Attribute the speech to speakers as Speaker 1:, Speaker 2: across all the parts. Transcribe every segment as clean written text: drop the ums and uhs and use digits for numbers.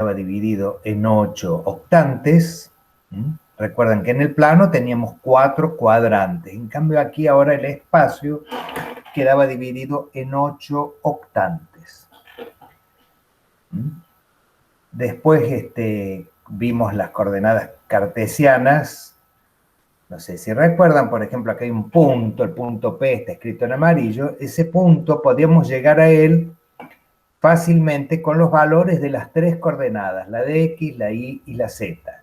Speaker 1: estaba dividido en 8 octantes. Recuerden que en el plano teníamos 4 cuadrantes. En cambio aquí ahora el espacio quedaba dividido en 8 octantes. Después vimos las coordenadas cartesianas. No sé si recuerdan, por ejemplo, aquí hay un punto, el punto P está escrito en amarillo. Ese punto podíamos llegar a él fácilmente con los valores de las 3 coordenadas, la de X, la Y y la Z.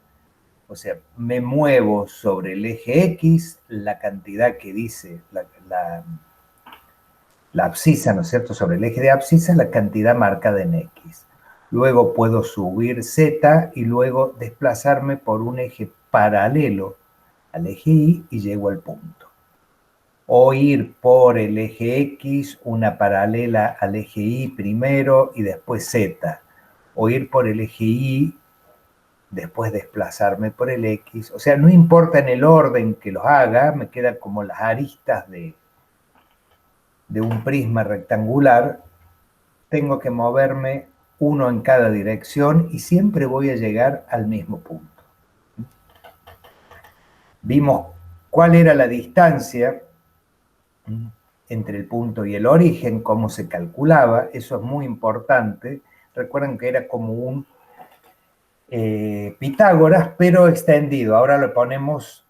Speaker 1: O sea, me muevo sobre el eje X, la cantidad que dice la abscisa, ¿no es cierto? Sobre el eje de abscisa, la cantidad marcada en X. Luego puedo subir Z y luego desplazarme por un eje paralelo al eje Y y llego al punto. O ir por el eje X, una paralela al eje Y primero y después Z. O ir por el eje Y, después desplazarme por el X. O sea, no importa en el orden que los haga, me quedan como las aristas de un prisma rectangular. Tengo que moverme uno en cada dirección y siempre voy a llegar al mismo punto. Vimos cuál era la distancia entre el punto y el origen, cómo se calculaba, eso es muy importante. Recuerden que era como un Pitágoras, pero extendido. Ahora lo ponemos,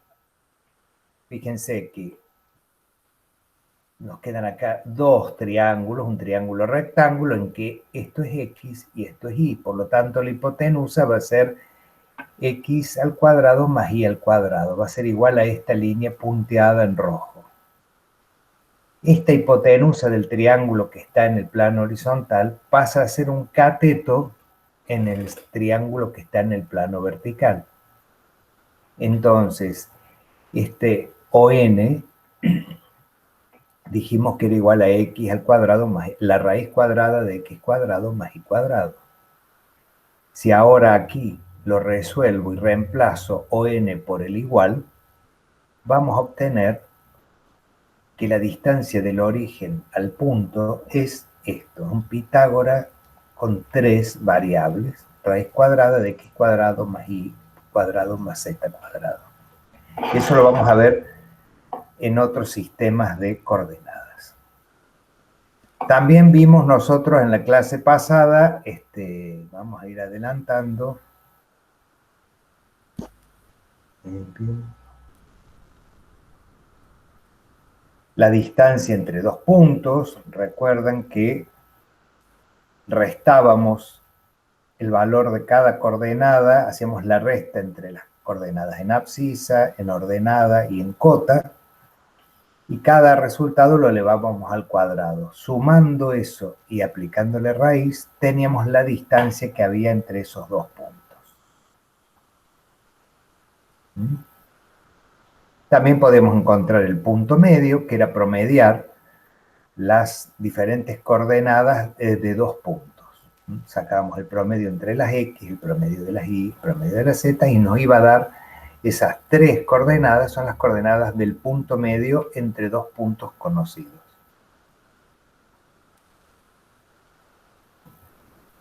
Speaker 1: fíjense que nos quedan acá dos triángulos, un triángulo rectángulo en que esto es X y esto es Y. Por lo tanto, la hipotenusa va a ser X al cuadrado más Y al cuadrado. Va a ser igual a esta línea punteada en rojo. Esta hipotenusa del triángulo que está en el plano horizontal pasa a ser un cateto en el triángulo que está en el plano vertical. Entonces, este ON dijimos que era igual a X al cuadrado más la raíz cuadrada de X cuadrado más Y cuadrado. Si ahora aquí lo resuelvo y reemplazo ON por el igual, vamos a obtener que la distancia del origen al punto es esto, un Pitágoras con 3 variables, raíz cuadrada de X cuadrado más Y cuadrado más Z cuadrado. Eso lo vamos a ver en otros sistemas de coordenadas. También vimos nosotros en la clase pasada, vamos a ir adelantando. La distancia entre dos puntos, recuerden que restábamos el valor de cada coordenada, hacíamos la resta entre las coordenadas en abscisa, en ordenada y en cota, y cada resultado lo elevábamos al cuadrado. Sumando eso y aplicándole raíz, teníamos la distancia que había entre esos dos puntos. También podemos encontrar el punto medio, que era promediar las diferentes coordenadas de dos puntos. Sacábamos el promedio entre las X, el promedio de las Y, el promedio de las Z, y nos iba a dar esas 3 coordenadas, son las coordenadas del punto medio entre dos puntos conocidos.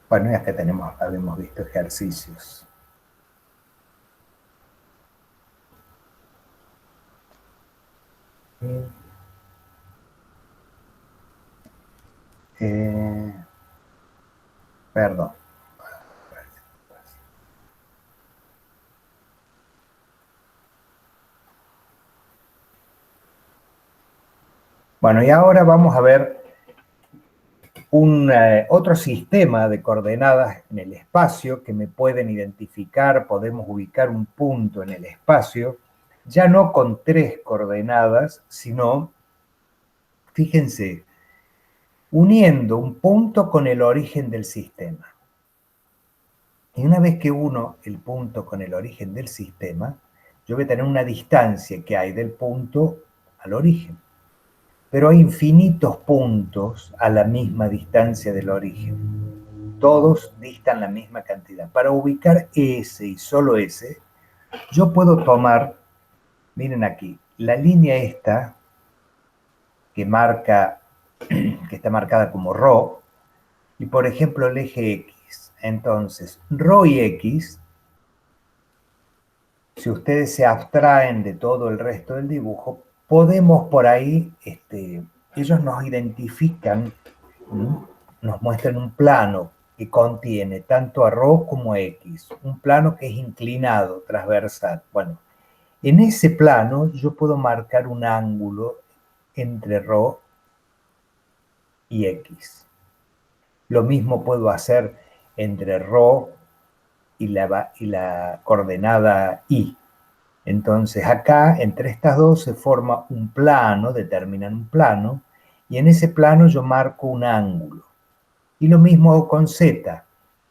Speaker 1: Bueno, y acá habíamos visto ejercicios. Perdón. Bueno, y ahora vamos a ver otro sistema de coordenadas en el espacio que me pueden identificar, podemos ubicar un punto en el espacio, ya no con 3 coordenadas, sino, fíjense, uniendo un punto con el origen del sistema. Y una vez que uno el punto con el origen del sistema, yo voy a tener una distancia que hay del punto al origen. Pero hay infinitos puntos a la misma distancia del origen. Todos distan la misma cantidad. Para ubicar ese y solo ese, yo puedo tomar, miren aquí, la línea esta, que está marcada como ρ, y por ejemplo el eje X. Entonces, rho y x, si ustedes se abstraen de todo el resto del dibujo, podemos por ahí, ellos nos identifican, nos muestran un plano que contiene tanto a rho como a x, un plano que es inclinado, transversal. Bueno, en ese plano yo puedo marcar un ángulo entre rho y x. Lo mismo puedo hacer entre rho y la coordenada y. Entonces acá, entre estas dos, se forma un plano, determinan un plano, y en ese plano yo marco un ángulo. Y lo mismo hago con z.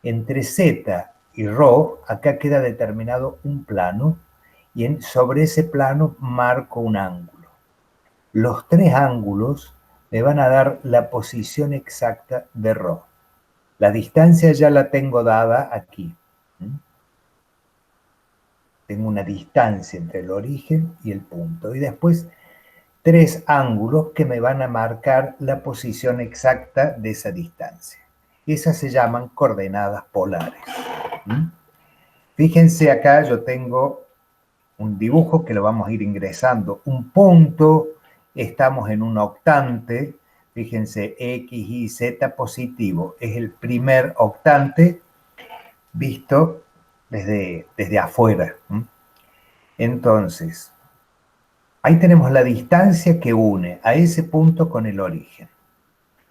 Speaker 1: Entre z y rho, acá queda determinado un plano, y sobre ese plano marco un ángulo. Los tres ángulos me van a dar la posición exacta de rho. La distancia ya la tengo dada aquí. Tengo una distancia entre el origen y el punto. Y después tres ángulos que me van a marcar la posición exacta de esa distancia. Esas se llaman coordenadas polares. Fíjense acá, yo tengo un dibujo que lo vamos a ir ingresando. Un punto, estamos en un octante. Fíjense, X, Y, Z positivo. Es el primer octante visto desde afuera. Entonces, ahí tenemos la distancia que une a ese punto con el origen.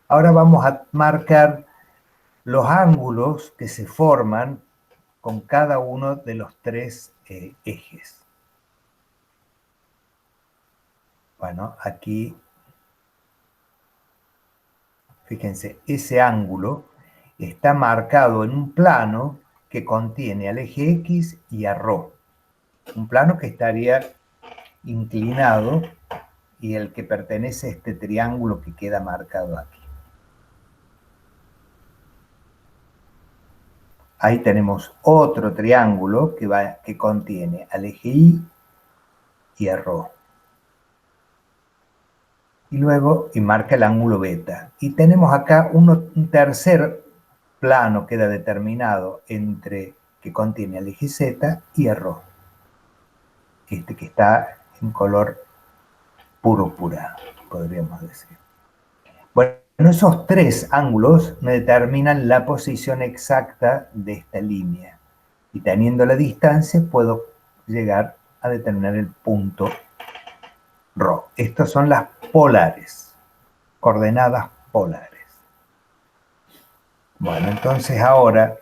Speaker 1: Ahora vamos a marcar los ángulos que se forman con cada uno de los tres ejes. Bueno, aquí, fíjense, ese ángulo está marcado en un plano que contiene al eje X y a ρ. Un plano que estaría inclinado y el que pertenece a este triángulo que queda marcado aquí. Ahí tenemos otro triángulo que contiene al eje Y y a ρ. Y luego marca el ángulo beta. Y tenemos acá un tercer plano queda determinado que contiene al eje Z y a ρ. Este que está en color púrpura, podríamos decir. Bueno, esos tres ángulos me determinan la posición exacta de esta línea. Y teniendo la distancia, puedo llegar a determinar el punto ρ. Estas son las polares, coordenadas polares. Bueno, entonces ahora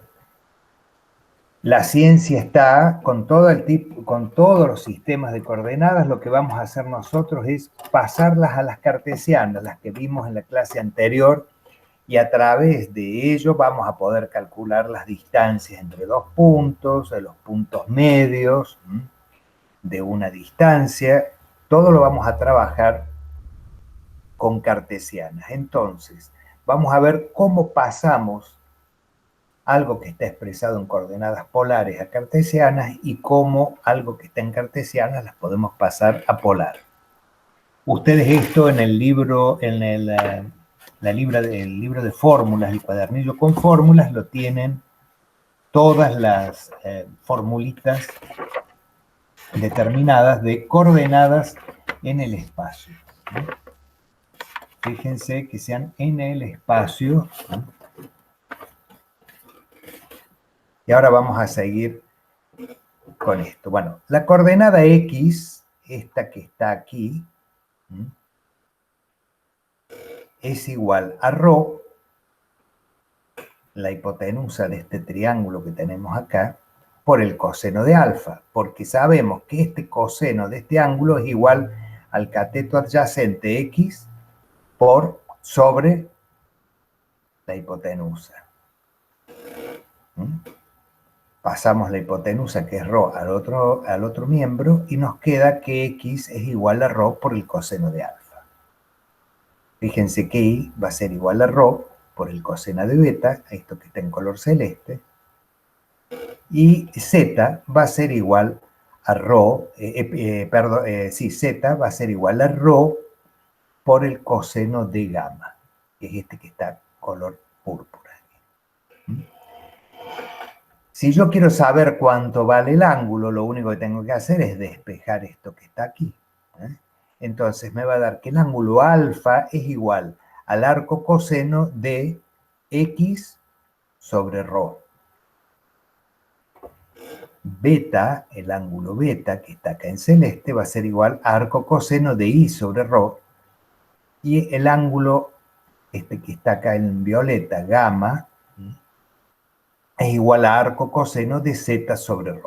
Speaker 1: la ciencia está con con todos los sistemas de coordenadas. Lo que vamos a hacer nosotros es pasarlas a las cartesianas, las que vimos en la clase anterior, y a través de ello vamos a poder calcular las distancias entre dos puntos, de los puntos medios de una distancia. Todo lo vamos a trabajar con cartesianas. Entonces, vamos a ver cómo pasamos algo que está expresado en coordenadas polares a cartesianas y cómo algo que está en cartesianas las podemos pasar a polar. Ustedes esto en el libro, el libro de fórmulas, el cuadernillo con fórmulas, lo tienen todas las formulitas determinadas de coordenadas en el espacio. Fíjense que sean en el espacio. Y ahora vamos a seguir con esto. Bueno, la coordenada X, esta que está aquí, es igual a ρ, la hipotenusa de este triángulo que tenemos acá, por el coseno de alfa, porque sabemos que este coseno de este ángulo es igual al cateto adyacente X sobre la hipotenusa. Pasamos la hipotenusa, que es ρ, al otro miembro, y nos queda que X es igual a ρ por el coseno de alfa. Fíjense que Y va a ser igual a ρ por el coseno de beta, esto que está en color celeste, y Z va a ser igual a ρ, Z va a ser igual a ρ por el coseno de gamma, que es este que está color púrpura. Si yo quiero saber cuánto vale el ángulo, lo único que tengo que hacer es despejar esto que está aquí. Entonces me va a dar que el ángulo alfa es igual al arco coseno de x sobre ρ. Beta, el ángulo beta, que está acá en celeste, va a ser igual a arco coseno de y sobre ρ. Y el ángulo, este que está acá en violeta, gamma, es igual a arco coseno de z sobre ρ.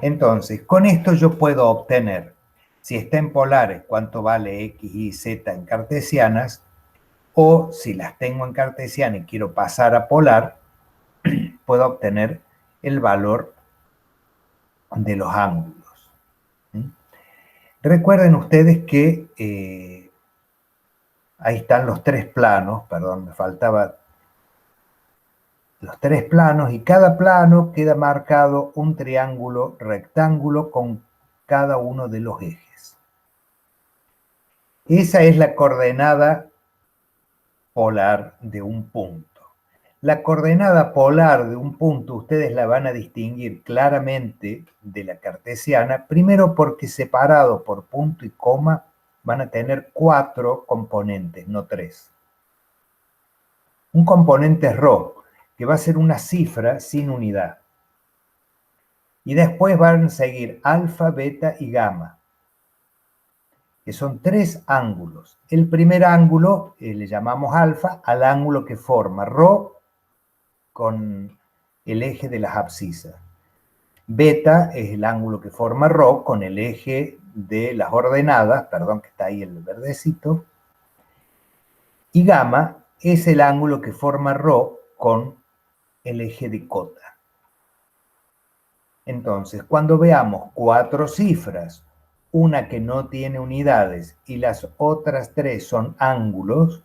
Speaker 1: Entonces, con esto yo puedo obtener, si está en polares, cuánto vale x, y, z en cartesianas, o si las tengo en cartesiana y quiero pasar a polar, puedo obtener el valor de los ángulos. Recuerden ustedes que ahí están los tres planos, perdón, me faltaba los tres planos, y cada plano queda marcado un triángulo rectángulo con cada uno de los ejes. Esa es la coordenada polar de un punto. La coordenada polar de un punto ustedes la van a distinguir claramente de la cartesiana, primero porque separado por punto y coma van a tener 4 componentes, no 3. Un componente es ρ, que va a ser una cifra sin unidad. Y después van a seguir alfa, beta y gamma, que son 3 ángulos. El primer ángulo le llamamos alfa al ángulo que forma ρ con el eje de las abscisas. Beta es el ángulo que forma ρ con el eje de las ordenadas, perdón que está ahí el verdecito, y gamma es el ángulo que forma ρ con el eje de cota. Entonces, cuando veamos 4 cifras, una que no tiene unidades y las otras 3 son ángulos,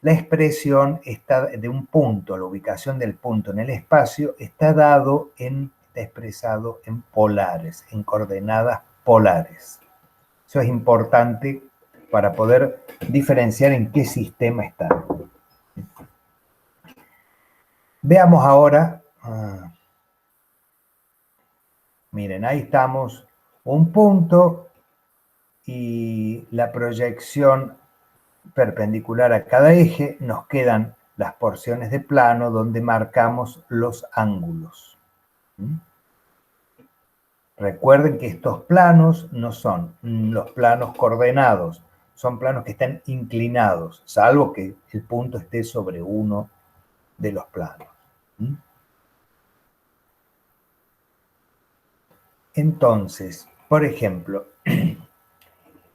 Speaker 1: la expresión está de un punto, la ubicación del punto en el espacio, está expresado en polares, en coordenadas polares. Eso es importante para poder diferenciar en qué sistema está. Veamos ahora, miren, ahí estamos, un punto y la proyección perpendicular a cada eje, nos quedan las porciones de plano donde marcamos los ángulos. Recuerden que estos planos no son los planos coordenados, son planos que están inclinados, salvo que el punto esté sobre uno de los planos. Entonces, por ejemplo,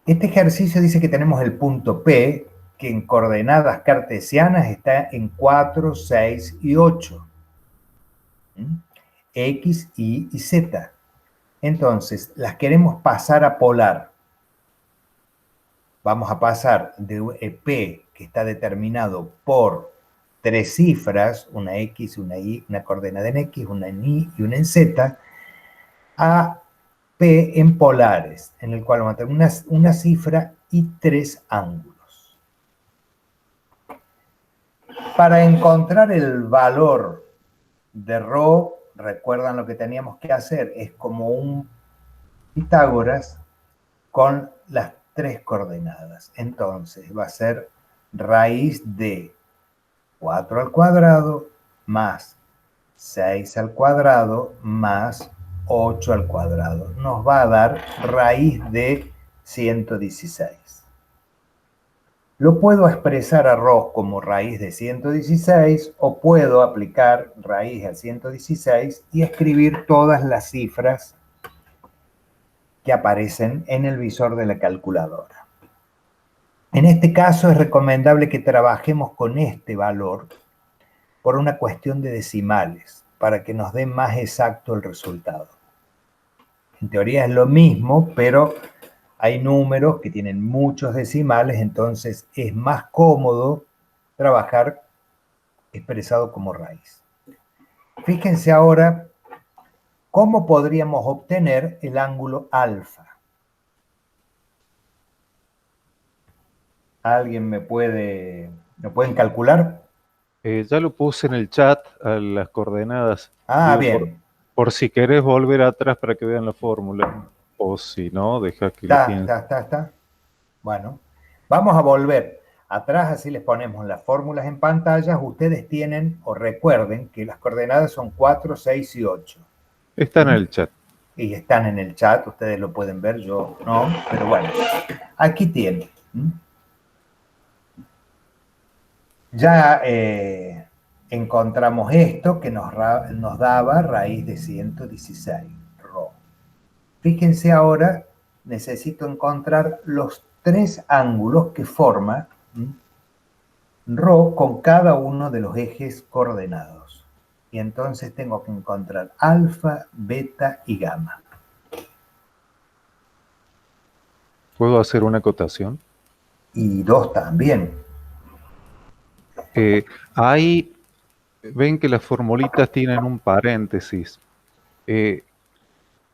Speaker 1: este ejercicio dice que tenemos el punto P, que en coordenadas cartesianas está en 4, 6 y 8. X, Y y Z. Entonces, las queremos pasar a polar. Vamos a pasar de P, que está determinado por 3 cifras, una X, una Y, una coordenada en X, una en Y y una en Z, a P en polares, en el cual vamos a tener una cifra y 3 ángulos. Para encontrar el valor de ρ, recuerdan lo que teníamos que hacer, es como un Pitágoras con las 3 coordenadas. Entonces va a ser raíz de 4 al cuadrado más 6 al cuadrado más 8 al cuadrado. Nos va a dar raíz de 116. Lo puedo expresar a ρ como raíz de 116 o puedo aplicar raíz a 116 y escribir todas las cifras que aparecen en el visor de la calculadora. En este caso es recomendable que trabajemos con este valor por una cuestión de decimales, para que nos dé más exacto el resultado. En teoría es lo mismo, pero hay números que tienen muchos decimales, entonces es más cómodo trabajar expresado como raíz. Fíjense ahora cómo podríamos obtener el ángulo alfa. ¿Alguien me pueden calcular?
Speaker 2: Ya lo puse en el chat a las coordenadas.
Speaker 1: Ah,
Speaker 2: Digo,
Speaker 1: bien.
Speaker 2: por si querés volver atrás para que vean la fórmula. O si no, deja que lo piensen.
Speaker 1: Está. Bueno, vamos a volver atrás, así les ponemos las fórmulas en pantalla. Ustedes tienen o recuerden que las coordenadas son 4, 6 y 8.
Speaker 2: Está en
Speaker 1: ¿Mm?
Speaker 2: el chat.
Speaker 1: Y están en el chat, ustedes lo pueden ver, yo no, pero bueno, aquí tienen. ¿Mm? Ya encontramos esto que nos daba raíz de 116, Rho. Fíjense ahora, necesito encontrar los tres ángulos que forma Rho con cada uno de los ejes coordenados. Y entonces tengo que encontrar alfa, beta y gamma.
Speaker 2: ¿Puedo hacer una acotación?
Speaker 1: Y dos también.
Speaker 2: Ahí ven que las formulitas tienen un paréntesis. Eh,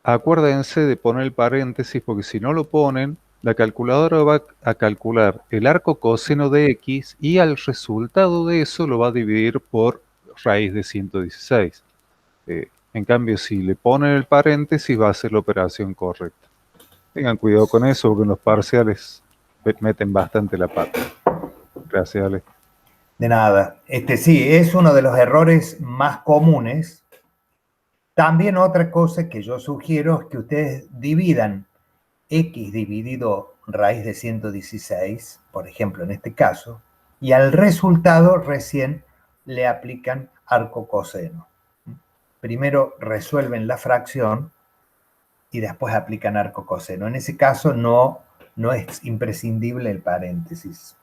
Speaker 2: Acuérdense de poner el paréntesis porque si no lo ponen, la calculadora va a calcular el arco coseno de x y al resultado de eso lo va a dividir por raíz de 116. En cambio, si le ponen el paréntesis, va a ser la operación correcta. Tengan cuidado con eso porque en los parciales meten bastante la pata. Gracias, Ale.
Speaker 1: De nada. Sí, es uno de los errores más comunes. También otra cosa que yo sugiero es que ustedes dividan x dividido raíz de 116, por ejemplo, en este caso, y al resultado recién le aplican arco coseno. Primero resuelven la fracción y después aplican arco coseno. En ese caso no es imprescindible el paréntesis.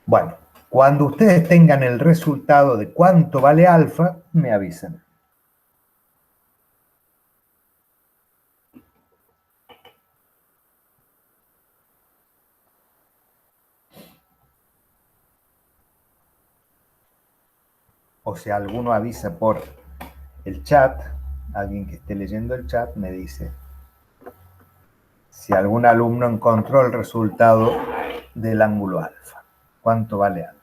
Speaker 1: Bueno, cuando ustedes tengan el resultado de cuánto vale alfa, me avisan. O si alguno avisa por el chat, alguien que esté leyendo el chat me dice si algún alumno encontró el resultado del ángulo alfa. ¿Cuánto vale alfa?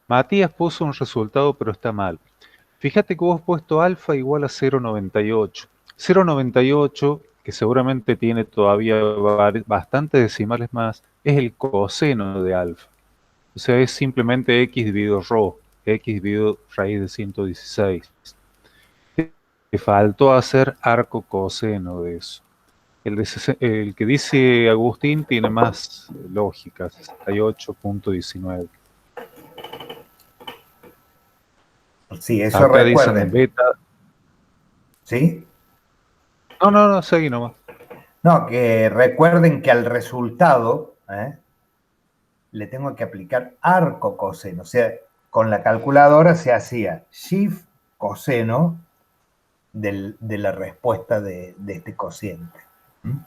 Speaker 2: Matías puso un resultado, pero está mal. Fíjate que vos has puesto alfa igual a 0,98. 0,98, que seguramente tiene todavía bastantes decimales más, es el coseno de alfa. O sea, es simplemente x dividido rho, x dividido raíz de 116. Te faltó hacer arco coseno de eso. El que dice Agustín tiene más lógica, 68.19.
Speaker 1: Sí, eso
Speaker 2: Acá dicen
Speaker 1: recuerden.
Speaker 2: beta.
Speaker 1: ¿Sí?
Speaker 2: No, seguí nomás.
Speaker 1: No, que recuerden que al resultado le tengo que aplicar arco coseno. O sea, con la calculadora se hacía shift coseno de la respuesta de este cociente. ¿Mm?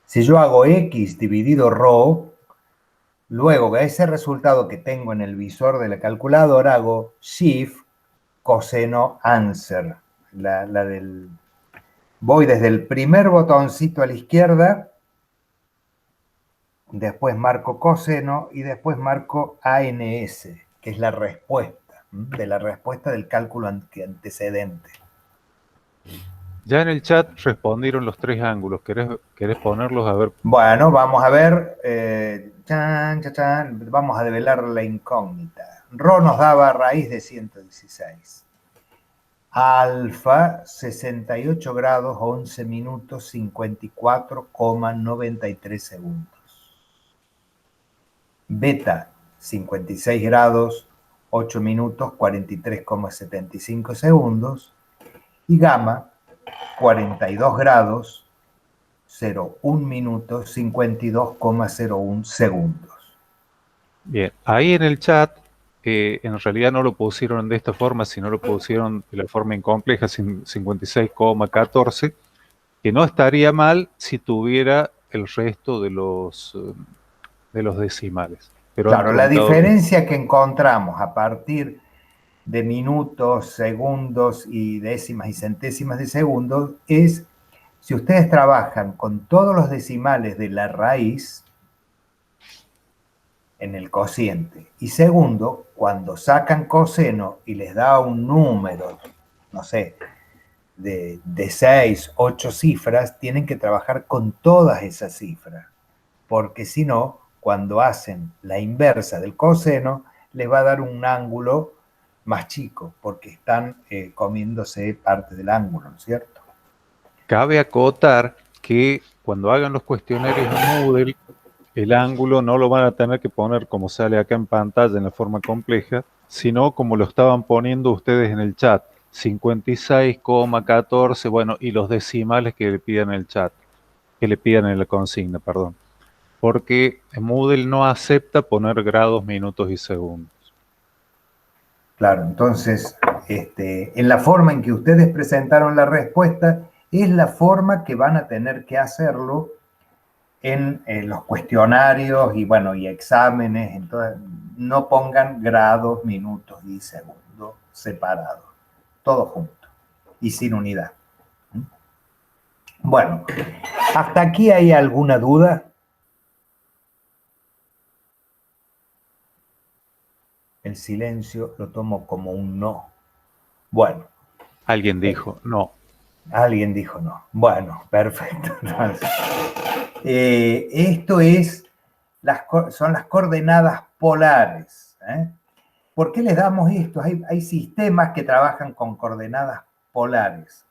Speaker 1: Si yo hago x dividido rho, luego de ese resultado que tengo en el visor de la calculadora, hago shift coseno answer. Voy desde el primer botoncito a la izquierda, después marco coseno y después marco ANS, que es la respuesta, de la respuesta del cálculo antecedente.
Speaker 2: Ya en el chat respondieron los tres ángulos. ¿Querés ponerlos a ver?
Speaker 1: Bueno, vamos a ver, vamos a develar la incógnita. Rho nos daba raíz de 116. Alfa, 68 grados, 11 minutos, 54,93 segundos. Beta, 56 grados, 8 minutos, 43,75 segundos. Y gamma, 42 grados, 0,1 minutos, 52,01 segundos.
Speaker 2: Bien, ahí en el chat, en realidad no lo pusieron de esta forma, sino lo pusieron de la forma incompleja, 56,14, que no estaría mal si tuviera el resto de los decimales. Pero han
Speaker 1: Claro, la
Speaker 2: truncado.
Speaker 1: diferencia que encontramos a partir de minutos, segundos y décimas y centésimas de segundos es Si ustedes trabajan con todos los decimales de la raíz en el cociente, y segundo, cuando sacan coseno y les da un número, no sé, de 6, 8 cifras, tienen que trabajar con todas esas cifras, porque si no, cuando hacen la inversa del coseno, les va a dar un ángulo más chico, porque están comiéndose parte del ángulo, ¿no es cierto?
Speaker 2: Cabe acotar que cuando hagan los cuestionarios en Moodle, el ángulo no lo van a tener que poner como sale acá en pantalla en la forma compleja, sino como lo estaban poniendo ustedes en el chat, 56,14, bueno, y los decimales que le piden en el chat, que le piden en la consigna, perdón. Porque Moodle no acepta poner grados, minutos y segundos.
Speaker 1: Claro, entonces, en la forma en que ustedes presentaron la respuesta, es la forma que van a tener que hacerlo en los cuestionarios y, bueno, y exámenes. Entonces, no pongan grados, minutos y segundos separados, todo junto y sin unidad. Bueno, ¿hasta aquí hay alguna duda? El silencio lo tomo como un no. Bueno.
Speaker 2: Alguien dijo no.
Speaker 1: Alguien dijo no. Bueno, perfecto. Entonces, esto es son las coordenadas polares. ¿Por qué les damos esto? Hay sistemas que trabajan con coordenadas polares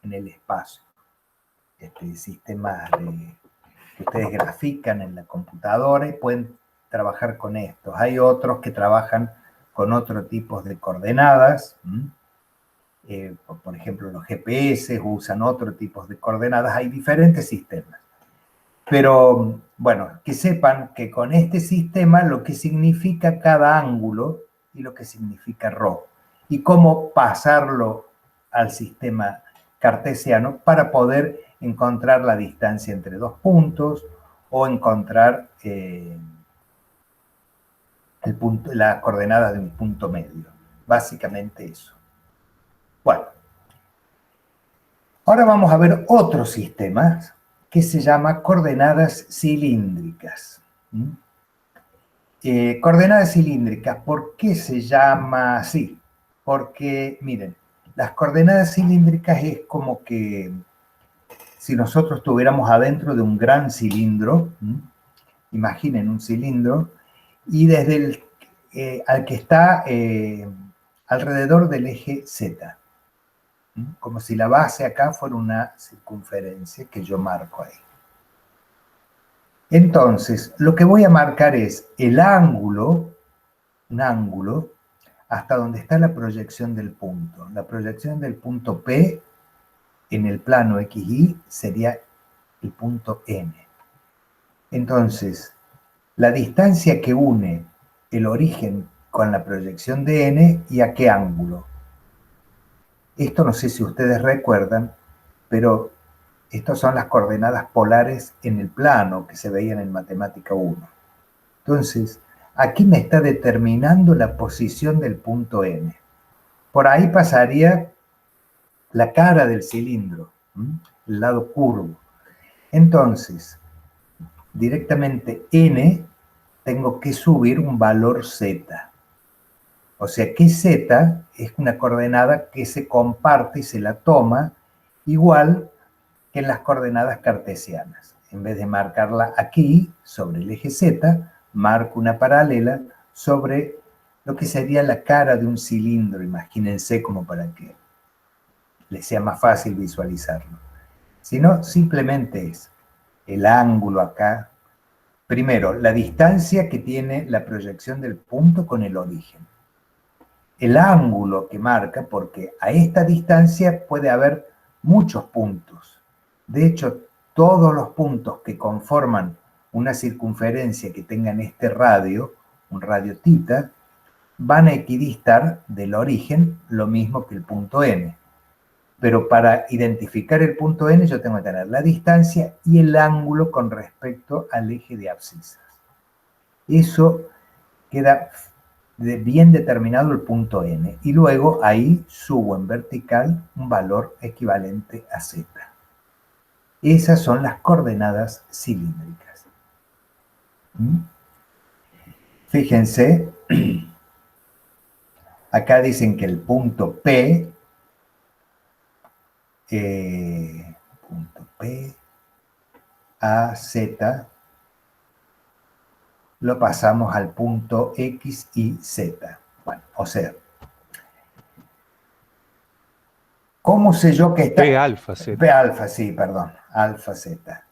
Speaker 1: en el espacio. Sistemas que ustedes grafican en la computadora y pueden trabajar con estos. Hay otros que trabajan con otro tipo de coordenadas. Por ejemplo, los GPS usan otro tipo de coordenadas. Hay diferentes sistemas. Pero, bueno, que sepan que con este sistema lo que significa cada ángulo y lo que significa ρ, y cómo pasarlo al sistema cartesiano para poder encontrar la distancia entre dos puntos o encontrar la coordenada de un punto medio. Básicamente eso. Bueno, ahora vamos a ver otro sistema que se llama coordenadas cilíndricas. Coordenadas cilíndricas, ¿por qué se llama así? Porque, miren, las coordenadas cilíndricas es como que si nosotros estuviéramos adentro de un gran cilindro, imaginen un cilindro, y desde al que está alrededor del eje Z, como si la base acá fuera una circunferencia que yo marco ahí. Entonces, lo que voy a marcar es el ángulo, un ángulo, hasta donde está la proyección del punto. La proyección del punto P en el plano XY sería el punto N. Entonces, la distancia que une el origen con la proyección de N y a qué ángulo. Esto no sé si ustedes recuerdan, pero estas son las coordenadas polares en el plano que se veían en Matemática 1. Entonces, aquí me está determinando la posición del punto N. Por ahí pasaría la cara del cilindro, el lado curvo. Entonces, directamente N tengo que subir un valor Z. O sea que Z es una coordenada que se comparte y se la toma igual que en las coordenadas cartesianas. En vez de marcarla aquí, sobre el eje Z, marco una paralela sobre lo que sería la cara de un cilindro. Imagínense como para que les sea más fácil visualizarlo. Si no, simplemente es el ángulo acá. Primero, la distancia que tiene la proyección del punto con el origen. El ángulo que marca, porque a esta distancia puede haber muchos puntos. De hecho, todos los puntos que conforman una circunferencia que tengan este radio, un radio θ, van a equidistar del origen lo mismo que el punto N. Pero para identificar el punto N yo tengo que tener la distancia y el ángulo con respecto al eje de abscisas. Eso queda bien determinado el punto N. Y luego ahí subo en vertical un valor equivalente a Z. Esas son las coordenadas cilíndricas. ¿Mm? Fíjense, acá dicen que el punto P, A, Z, lo pasamos al punto X y Z. Bueno, o sea, ¿cómo sé yo que está?
Speaker 2: P alfa Z.
Speaker 1: P alfa, sí, perdón, alfa Z.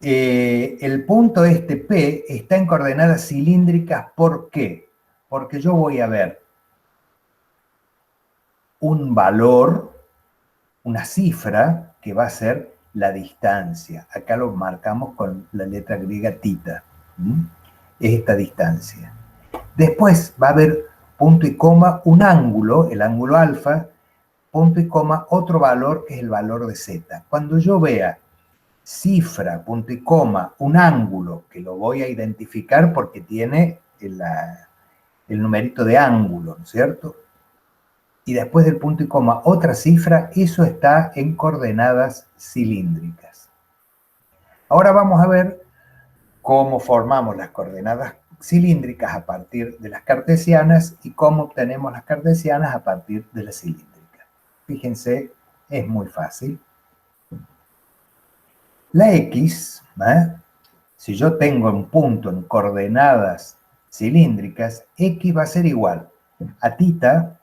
Speaker 1: El punto este P está en coordenadas cilíndricas, ¿por qué? Porque yo voy a ver un valor, una cifra, que va a ser la distancia. Acá lo marcamos con la letra griega tita. ¿Mm? Es esta distancia. Después va a haber punto y coma, un ángulo, el ángulo alfa, punto y coma, otro valor que es el valor de z. Cuando yo vea cifra, punto y coma, un ángulo, que lo voy a identificar porque tiene el numerito de ángulo, ¿no es cierto? Y después del punto y coma, otra cifra, eso está en coordenadas cilíndricas. Ahora vamos a ver cómo formamos las coordenadas cilíndricas a partir de las cartesianas y cómo obtenemos las cartesianas a partir de las cilíndricas. Fíjense, es muy fácil. La X, si yo tengo un punto en coordenadas cilíndricas, X va a ser igual a tita.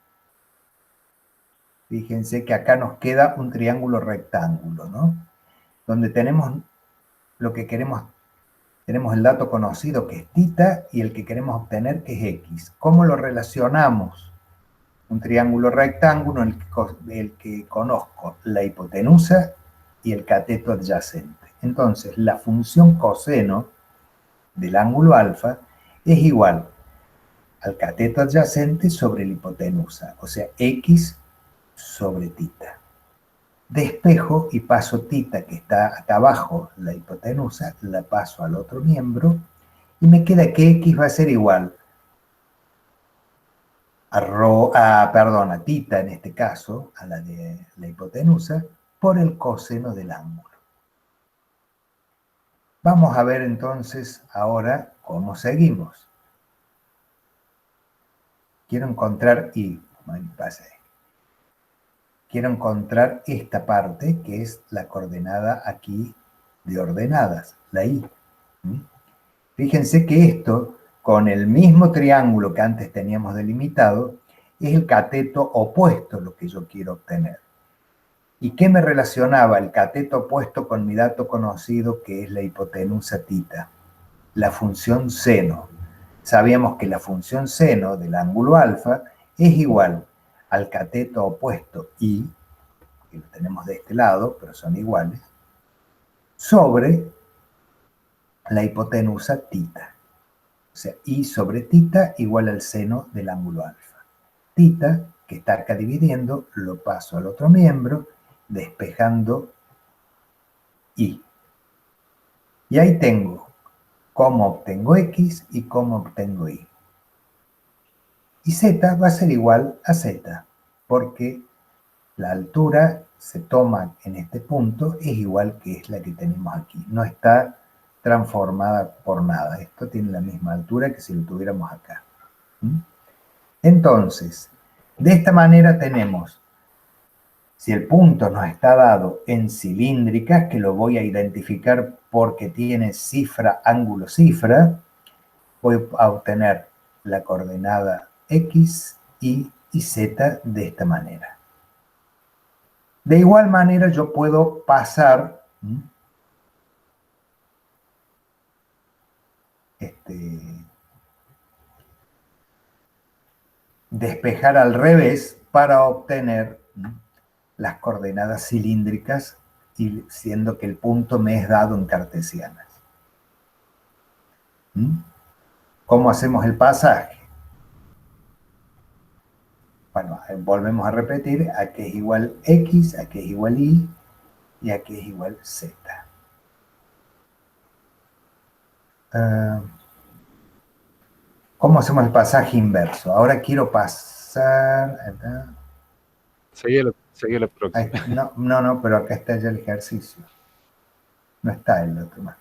Speaker 1: Fíjense que acá nos queda un triángulo rectángulo, ¿no? Donde tenemos lo que queremos, tenemos el dato conocido que es tita y el que queremos obtener que es X. ¿Cómo lo relacionamos? Un triángulo rectángulo en el que conozco la hipotenusa y el cateto adyacente. Entonces, la función coseno del ángulo alfa es igual al cateto adyacente sobre la hipotenusa, o sea, X sobre tita. Despejo y paso tita, que está acá abajo, la hipotenusa, la paso al otro miembro, y me queda que X va a ser igual a tita en este caso, a la de la hipotenusa, por el coseno del ángulo. Vamos a ver entonces ahora cómo seguimos. Quiero encontrar Y, quiero encontrar esta parte que es la coordenada aquí de ordenadas, la Y. Fíjense que esto, con el mismo triángulo que antes teníamos delimitado, es el cateto opuesto lo que yo quiero obtener. ¿Y qué me relacionaba el cateto opuesto con mi dato conocido que es la hipotenusa tita? La función seno. Sabíamos que la función seno del ángulo alfa es igual al cateto opuesto Y, que lo tenemos de este lado, pero son iguales, sobre la hipotenusa tita. O sea, I sobre tita igual al seno del ángulo alfa. Tita, que está acá dividiendo, lo paso al otro miembro, despejando I. Y ahí tengo cómo obtengo X y cómo obtengo Y. Y Z va a ser igual a Z, porque la altura se toma en este punto, es igual que es la que tenemos aquí. No está transformada por nada. Esto tiene la misma altura que si lo tuviéramos acá. Entonces, de esta manera tenemos, si el punto nos está dado en cilíndricas, que lo voy a identificar porque tiene cifra, ángulo, cifra, voy a obtener la coordenada X, Y y Z de esta manera. De igual manera yo puedo pasar despejar al revés para obtener las coordenadas cilíndricas, y siendo que el punto me es dado en cartesianas. ¿Cómo hacemos el pasaje? Bueno, volvemos a repetir, aquí es igual X, aquí es igual Y, y aquí es igual Z. ¿Cómo hacemos el pasaje inverso? Ahora quiero pasar...
Speaker 2: Seguí la próxima.
Speaker 1: No, pero acá está ya el ejercicio. No está el otro más.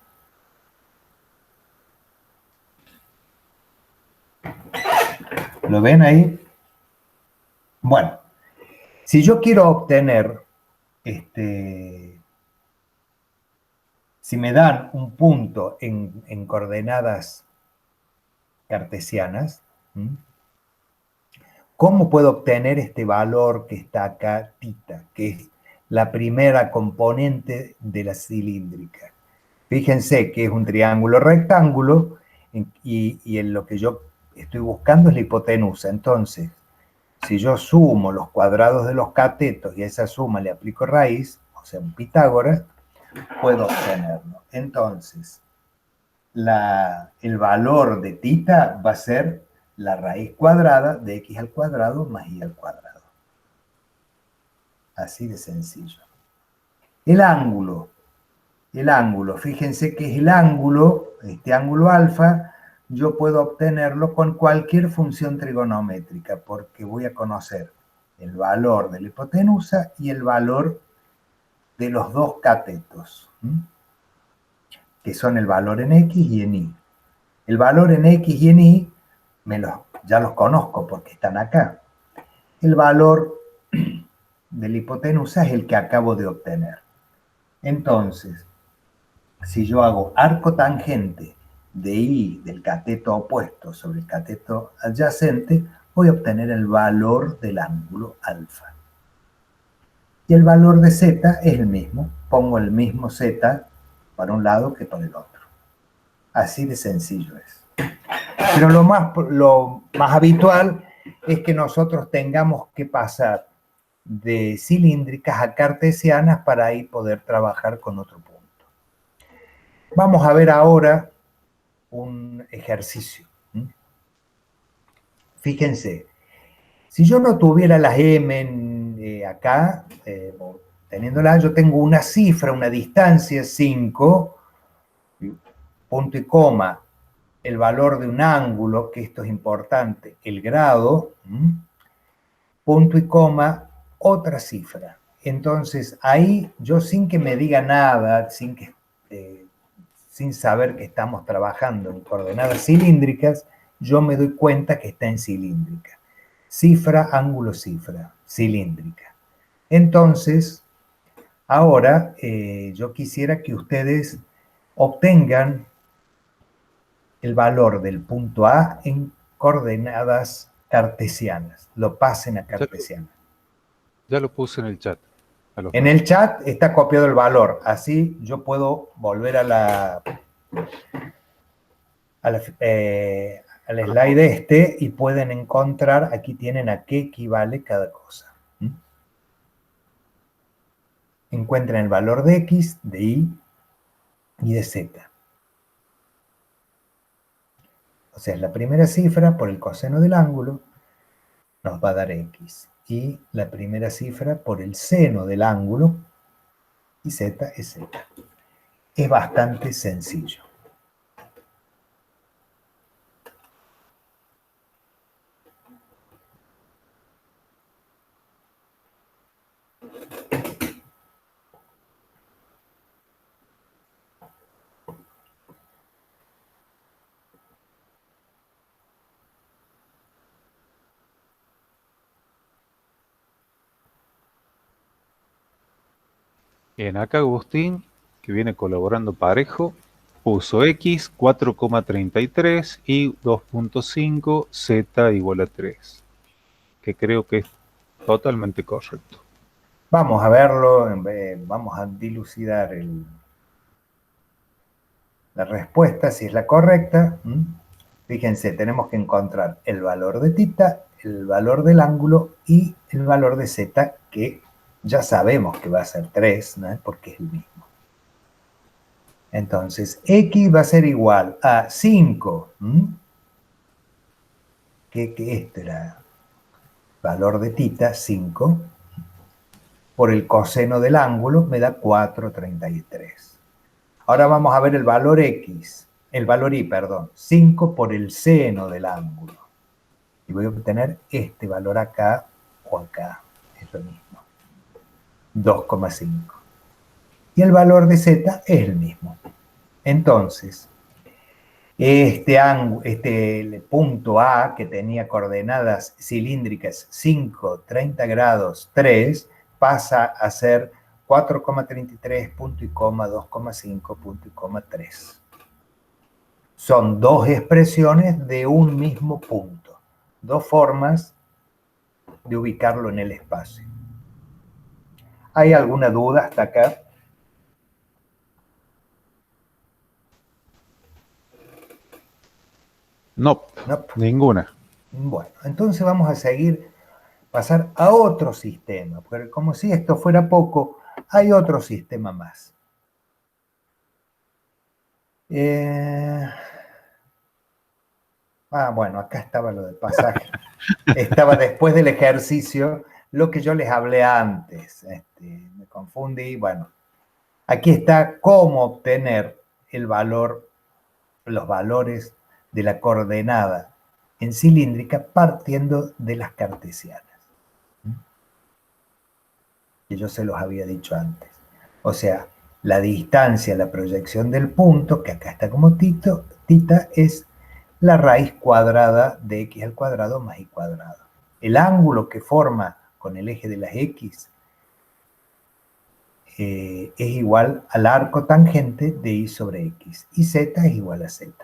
Speaker 1: ¿Lo ven ahí? Bueno, si yo quiero obtener, si me dan un punto en coordenadas cartesianas, ¿m? ¿Cómo puedo obtener este valor que está acá, tita, que es la primera componente de la cilíndrica? Fíjense que es un triángulo rectángulo y en lo que yo estoy buscando es la hipotenusa. Entonces, si yo sumo los cuadrados de los catetos y a esa suma le aplico raíz, o sea, un Pitágoras, puedo obtenerlo. Entonces, el valor de tita va a ser la raíz cuadrada de x al cuadrado más y al cuadrado. Así de sencillo. El ángulo, fíjense que es el ángulo, este ángulo alfa, yo puedo obtenerlo con cualquier función trigonométrica, porque voy a conocer el valor de la hipotenusa y el valor de los dos catetos, que son el valor en x y en y. El valor en x y en y ya los conozco porque están acá. El valor de la hipotenusa es el que acabo de obtener. Entonces, si yo hago arco tangente de y del cateto opuesto sobre el cateto adyacente, voy a obtener el valor del ángulo alfa. Y el valor de z es el mismo. Pongo el mismo z para un lado que para el otro. Así de sencillo es. Pero lo más habitual es que nosotros tengamos que pasar de cilíndricas a cartesianas para ahí poder trabajar con otro punto. Vamos a ver ahora un ejercicio. Fíjense, si yo no tuviera las m acá, teniéndola, yo tengo una cifra, una distancia 5, punto y coma, el valor de un ángulo, que esto es importante, el grado, punto y coma, otra cifra. Entonces, ahí yo sin que me diga nada, sin saber que estamos trabajando en coordenadas cilíndricas, yo me doy cuenta que está en cilíndrica. Cifra, ángulo, cifra, cilíndrica. Entonces, ahora yo quisiera que ustedes obtengan el valor del punto A en coordenadas cartesianas, lo pasen a cartesianas.
Speaker 2: Ya lo puse en el chat.
Speaker 1: En el chat está copiado el valor, así yo puedo volver al slide y pueden encontrar, aquí tienen a qué equivale cada cosa. Encuentran el valor de x, de y y de z. O sea, la primera cifra por el coseno del ángulo nos va a dar x. Y la primera cifra por el seno del ángulo, y z es z. Es bastante sencillo.
Speaker 2: Bien, acá Agustín, que viene colaborando parejo, puso x 4,33 y 2,5 z igual a 3, que creo que es totalmente correcto.
Speaker 1: Vamos a verlo, vamos a dilucidar la respuesta, si es la correcta. Fíjense, tenemos que encontrar el valor de tita, el valor del ángulo y el valor de z, que ya sabemos que va a ser 3, ¿no? Porque es el mismo. Entonces, x va a ser igual a 5, que este era valor de tita, 5, por el coseno del ángulo me da 4,33. Ahora vamos a ver el valor x, el valor y, perdón, 5 por el seno del ángulo. Y voy a obtener este valor acá o acá, es lo mismo, 2,5. y el valor de z es el mismo. Entonces, el punto A, que tenía coordenadas cilíndricas 5, 30 grados, 3, pasa a ser 4,33, punto y coma, 2,5, punto y coma, 3. Son dos expresiones de un mismo punto, dos formas de ubicarlo en el espacio. ¿Hay alguna duda hasta acá?
Speaker 2: No, ninguna.
Speaker 1: Bueno, entonces vamos a pasar a otro sistema, porque como si esto fuera poco, hay otro sistema más. Bueno, acá estaba lo del pasaje. Estaba después del ejercicio, lo que yo les hablé antes. Me confundí. Bueno, aquí está cómo obtener el valor, los valores de la coordenada en cilíndrica partiendo de las cartesianas. Que yo se los había dicho antes. O sea, la distancia, la proyección del punto, que acá está como tita, es la raíz cuadrada de x al cuadrado más y cuadrado. El ángulo que forma con el eje de las x es igual al arco tangente de y sobre x. Y z es igual a z.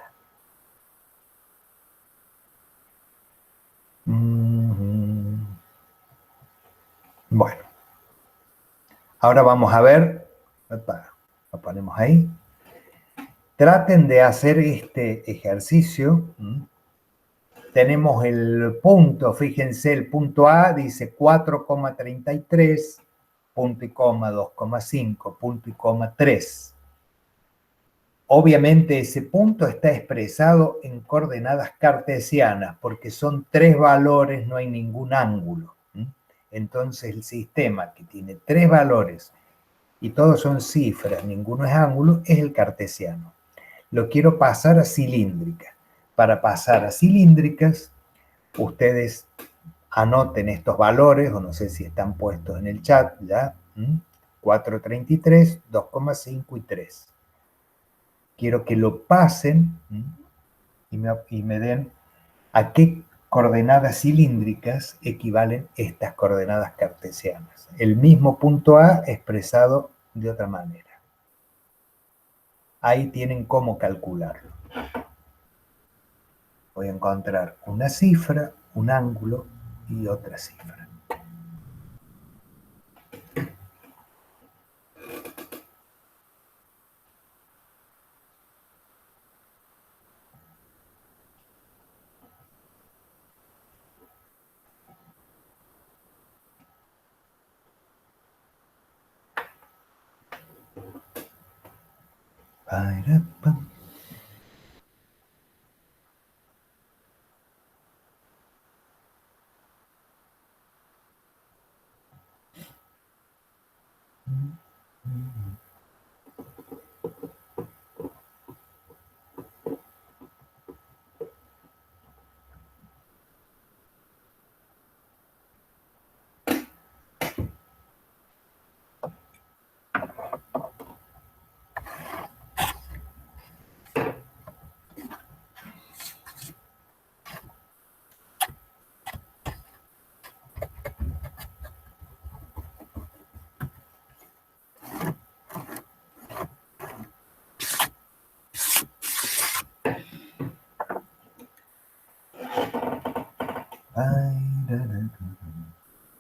Speaker 1: Bueno. Ahora vamos a ver, lo ponemos ahí. Traten de hacer este ejercicio. Tenemos el punto, fíjense, el punto A dice 4,33, punto y coma 2,5, punto y coma 3. Obviamente ese punto está expresado en coordenadas cartesianas, porque son tres valores, no hay ningún ángulo. Entonces el sistema que tiene tres valores y todos son cifras, ninguno es ángulo, es el cartesiano. Lo quiero pasar a cilíndrica. Para pasar a cilíndricas, ustedes anoten estos valores, o no sé si están puestos en el chat ya, 4,33, 2,5 y 3. Quiero que lo pasen y me den a qué coordenadas cilíndricas equivalen estas coordenadas cartesianas. El mismo punto A expresado de otra manera. Ahí tienen cómo calcularlo. Voy a encontrar una cifra, un ángulo y otra cifra.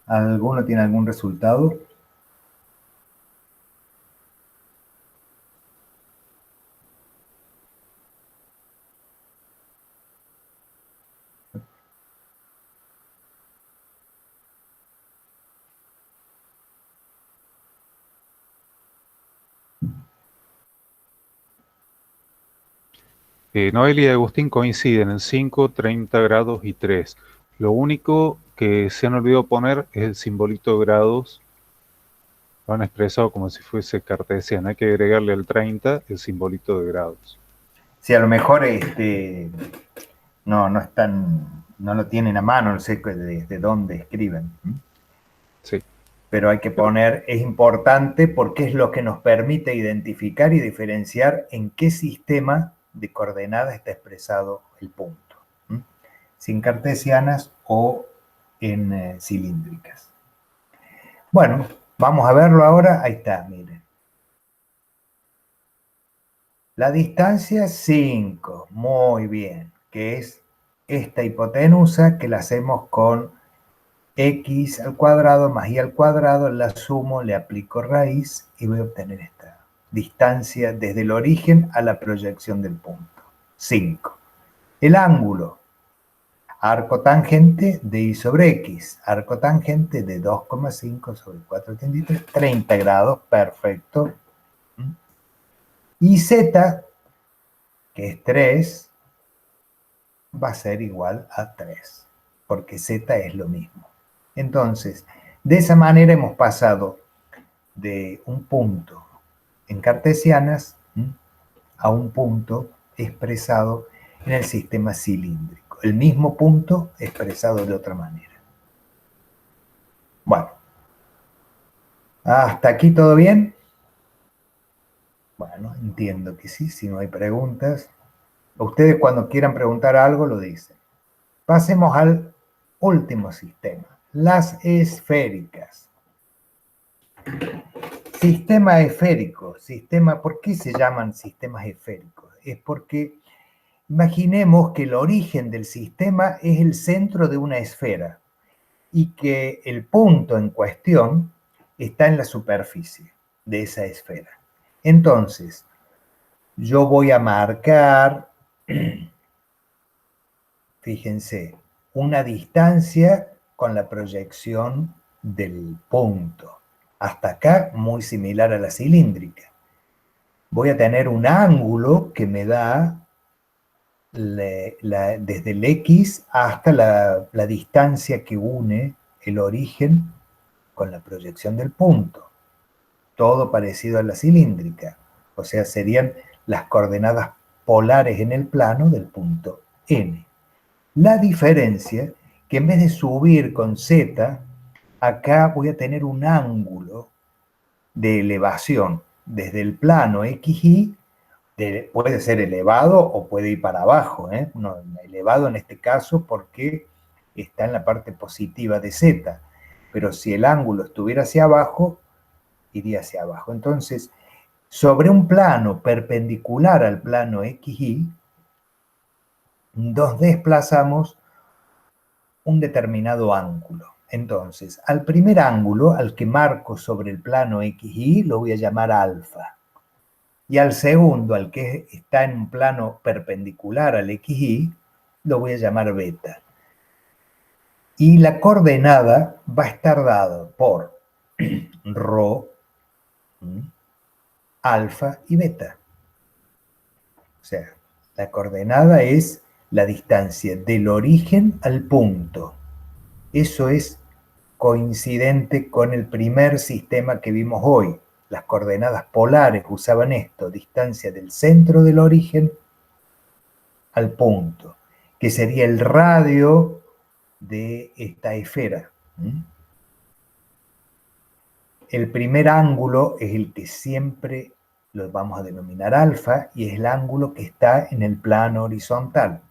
Speaker 1: ¿Alguno tiene algún resultado?
Speaker 2: Noelia y Agustín coinciden en 5, 30 grados y 3. Lo único que se han olvidado poner es el simbolito de grados. Lo han expresado como si fuese cartesiano. Hay que agregarle al 30 el simbolito de grados.
Speaker 1: Sí, a lo mejor no lo tienen a mano, no sé de dónde escriben.
Speaker 2: Sí.
Speaker 1: pero hay que poner, es importante porque es lo que nos permite identificar y diferenciar en qué sistema de coordenadas está expresado el punto. Si en cartesianas o en cilíndricas. Bueno, vamos a verlo ahora. Ahí está, miren. La distancia 5, muy bien, que es esta hipotenusa que la hacemos con x al cuadrado más y al cuadrado, la sumo, le aplico raíz y voy a obtener esta distancia desde el origen a la proyección del punto. 5. El ángulo, arco tangente de y sobre x, arco tangente de 2,5 sobre 4,33, 30 grados, perfecto. Y z, que es 3, va a ser igual a 3, porque z es lo mismo. Entonces, de esa manera hemos pasado de un punto en cartesianas a un punto expresado en el sistema cilíndrico. El mismo punto expresado de otra manera. Bueno, ¿hasta aquí todo bien? Bueno, entiendo que sí, si no hay preguntas. Ustedes cuando quieran preguntar algo lo dicen. Pasemos al último sistema, las esféricas. Sistema esférico, ¿por qué se llaman sistemas esféricos? Es porque imaginemos que el origen del sistema es el centro de una esfera y que el punto en cuestión está en la superficie de esa esfera. Entonces, yo voy a marcar, fíjense, una distancia con la proyección del punto. Hasta acá, muy similar a la cilíndrica. Voy a tener un ángulo que me da desde el X hasta la distancia que une el origen con la proyección del punto. Todo parecido a la cilíndrica. O sea, serían las coordenadas polares en el plano del punto N. La diferencia que en vez de subir con Z, acá voy a tener un ángulo de elevación desde el plano XY, puede ser elevado o puede ir para abajo, no, elevado en este caso porque está en la parte positiva de Z, pero si el ángulo estuviera hacia abajo, iría hacia abajo. Entonces, sobre un plano perpendicular al plano XY, nos desplazamos un determinado ángulo. Entonces, al primer ángulo, al que marco sobre el plano XY, lo voy a llamar alfa. Y al segundo, al que está en un plano perpendicular al XY, lo voy a llamar beta. Y la coordenada va a estar dada por rho, alfa y beta. O sea, la coordenada es la distancia del origen al punto. Eso es coincidente con el primer sistema que vimos hoy. Las coordenadas polares usaban esto, distancia del centro del origen al punto, que sería el radio de esta esfera. El primer ángulo es el que siempre lo vamos a denominar alfa y es el ángulo que está en el plano horizontal.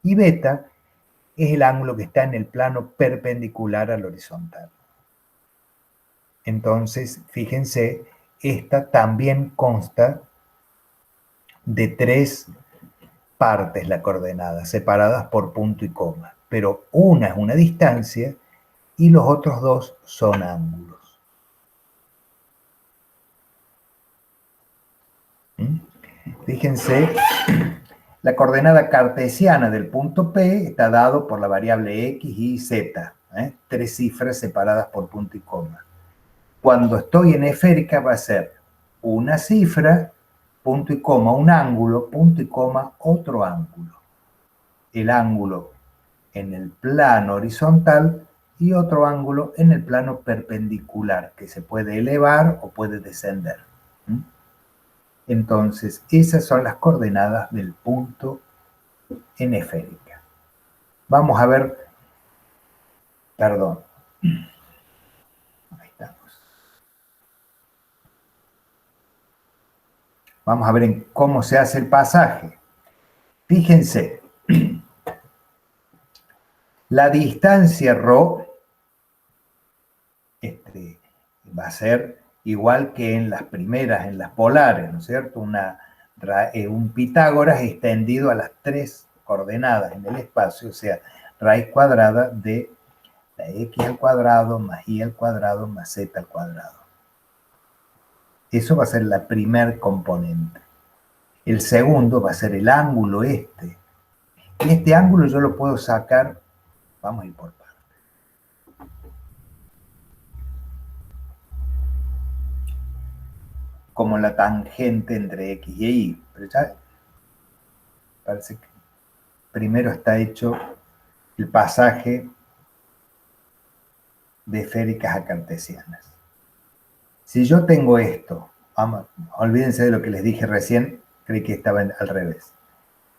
Speaker 1: Y beta es el ángulo que está en el plano perpendicular al horizontal. Entonces, fíjense, esta también consta de 3 partes, la coordenada, separadas por punto y coma. Pero una es una distancia y los otros 2 son ángulos. Fíjense, la coordenada cartesiana del punto P está dado por la variable X, Y, Z. 3 cifras separadas por punto y coma. Cuando estoy en esférica va a ser una cifra, punto y coma, un ángulo, punto y coma, otro ángulo. El ángulo en el plano horizontal y otro ángulo en el plano perpendicular, que se puede elevar o puede descender. Entonces, esas son las coordenadas del punto en esférica. Vamos a ver, perdón. Ahí está. Vamos a ver en cómo se hace el pasaje. Fíjense, la distancia ρ va a ser igual que en las primeras, en las polares, ¿no es cierto? Un Pitágoras extendido a las 3 coordenadas en el espacio, o sea, raíz cuadrada de la x al cuadrado más y al cuadrado más z al cuadrado. Eso va a ser la primer componente. El segundo va a ser el ángulo este. Y este ángulo yo lo puedo sacar, vamos a ir por partes. Como la tangente entre x y y. Pero ya parece que primero está hecho el pasaje de esféricas a cartesianas. Si yo tengo esto, olvídense de lo que les dije recién, creí que estaba al revés.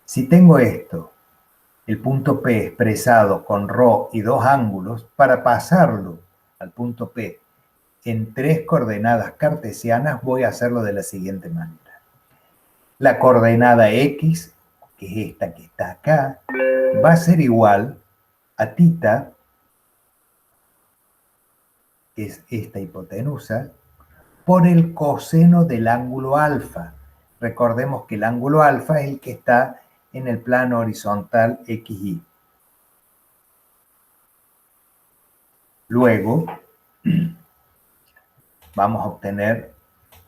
Speaker 1: Si tengo esto, el punto P expresado con ρ y 2 ángulos, para pasarlo al punto P en 3 coordenadas cartesianas, voy a hacerlo de la siguiente manera. La coordenada X, que es esta que está acá, va a ser igual a θ, que es esta hipotenusa, por el coseno del ángulo alfa. Recordemos que el ángulo alfa es el que está en el plano horizontal XY. Luego, vamos a obtener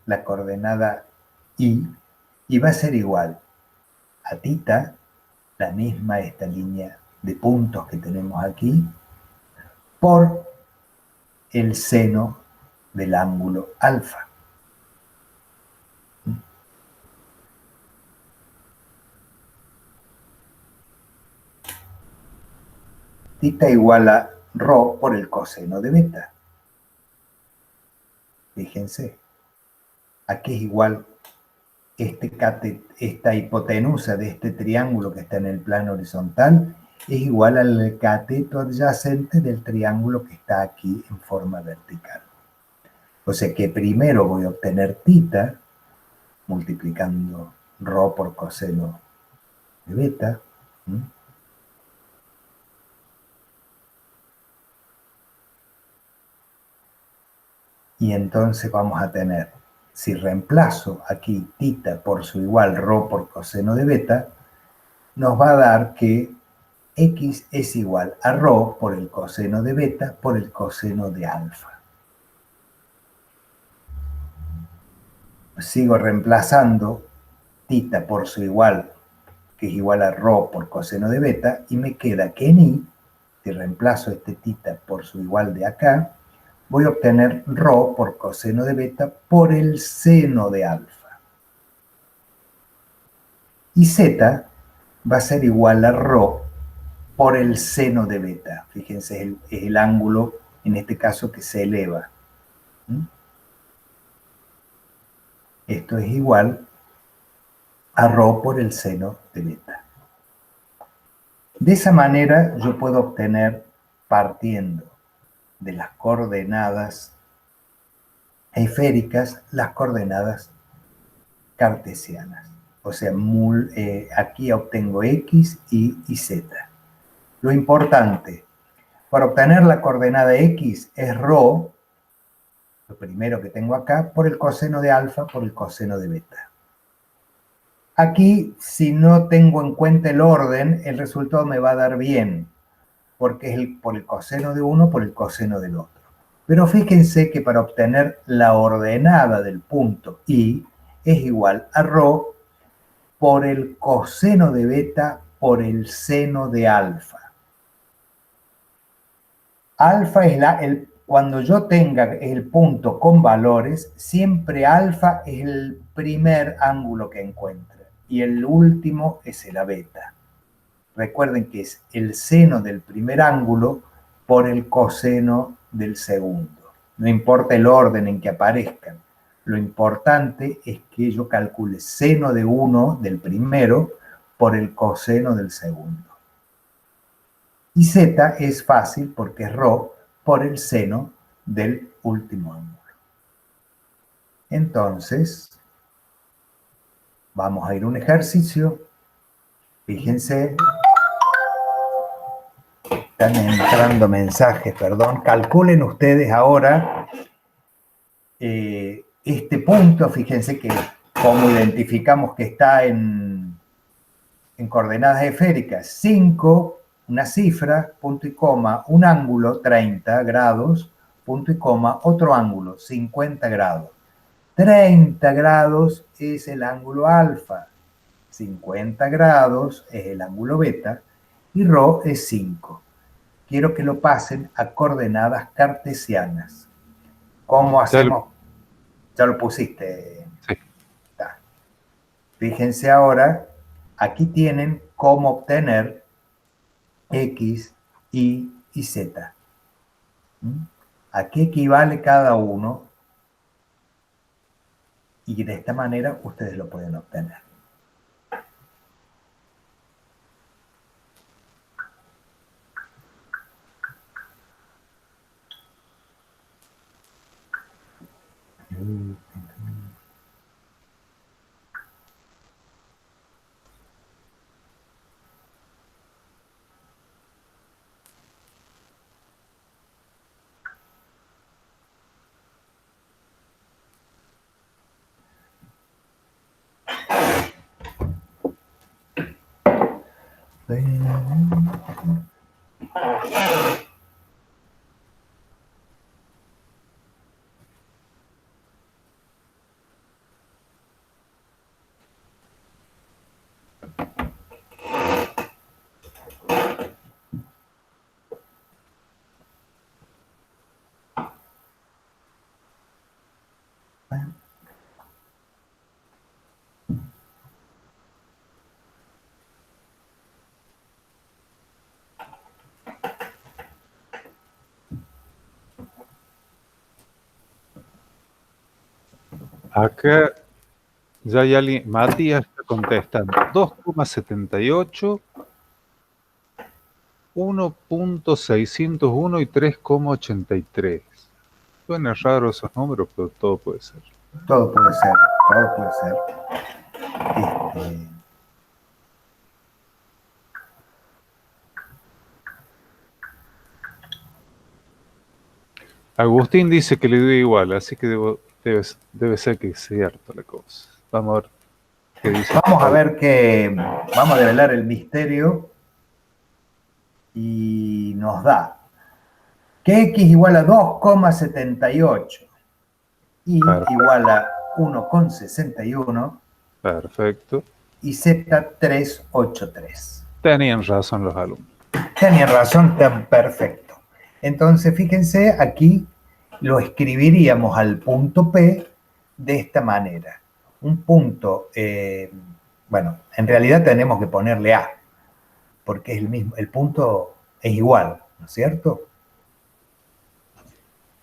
Speaker 1: la coordenada Y, y va a ser igual a θ, la misma esta línea de puntos que tenemos aquí, por el seno del ángulo alfa. Θ igual a ρ por el coseno de beta. Fíjense, aquí es igual esta hipotenusa de este triángulo que está en el plano horizontal, es igual al cateto adyacente del triángulo que está aquí en forma vertical. O sea que primero voy a obtener θ, multiplicando ρ por coseno de beta. Y entonces vamos a tener, si reemplazo aquí θ por su igual ρ por coseno de beta, nos va a dar que x es igual a ρ por el coseno de beta por el coseno de alfa. Sigo reemplazando θ por su igual, que es igual a ρ por coseno de beta, y me queda que en y, si reemplazo este θ por su igual de acá, voy a obtener ρ por coseno de beta por el seno de alfa. Y z va a ser igual a ρ por el seno de beta. Fíjense, es el ángulo, en este caso, que se eleva. Esto es igual a ρ por el seno de beta. De esa manera yo puedo obtener, partiendo de las coordenadas esféricas, las coordenadas cartesianas. O sea, aquí obtengo x y z. Lo importante, para obtener la coordenada x es ρ, lo primero que tengo acá, por el coseno de alfa por el coseno de beta. Aquí, si no tengo en cuenta el orden, el resultado me va a dar bien, porque es por el coseno de uno por el coseno del otro. Pero fíjense que para obtener la ordenada del punto Y es igual a ρ por el coseno de beta por el seno de alfa. Alfa es cuando yo tenga el punto con valores, siempre alfa es el primer ángulo que encuentre y el último es la beta. Recuerden que es el seno del primer ángulo por el coseno del segundo. No importa el orden en que aparezcan. Lo importante es que yo calcule seno de uno, del primero, por el coseno del segundo. Y z es fácil porque es ρ por el seno del último ángulo. Entonces, Vamos a ir a un ejercicio. Fíjense. Están entrando mensajes, perdón. Calculen ustedes ahora este punto. Fíjense que como identificamos que está en coordenadas esféricas, 5, una cifra, punto y coma, un ángulo, 30 grados, punto y coma, otro ángulo, 50 grados. 30 grados es el ángulo alfa, 50 grados es el ángulo beta y ρ es 5. Quiero que lo pasen a coordenadas cartesianas. ¿Cómo hacemos? Ya lo pusiste.
Speaker 2: Sí.
Speaker 1: Fíjense ahora, aquí tienen cómo obtener X, Y y Z. ¿A qué equivale cada uno? Y de esta manera ustedes lo pueden obtener.
Speaker 2: Acá ya hay alguien, Matías está contestando, 2,78, 1.601 y 3,83. Suena raro esos números, pero todo puede ser.
Speaker 1: Todo puede ser, todo puede ser.
Speaker 2: Agustín dice que le dio igual, así que debe ser que es cierto la cosa. Vamos a ver qué dice.
Speaker 1: Vamos a ver vamos a develar el misterio y nos da que X igual a 2,78 y igual a 1,61.
Speaker 2: Perfecto.
Speaker 1: Y Z 383.
Speaker 2: Tenían razón los alumnos.
Speaker 1: Tenían razón, tan perfecto. Entonces, fíjense, aquí lo escribiríamos al punto P de esta manera. Un punto, bueno, en realidad tenemos que ponerle A, porque es el mismo, el punto es igual, ¿no es cierto?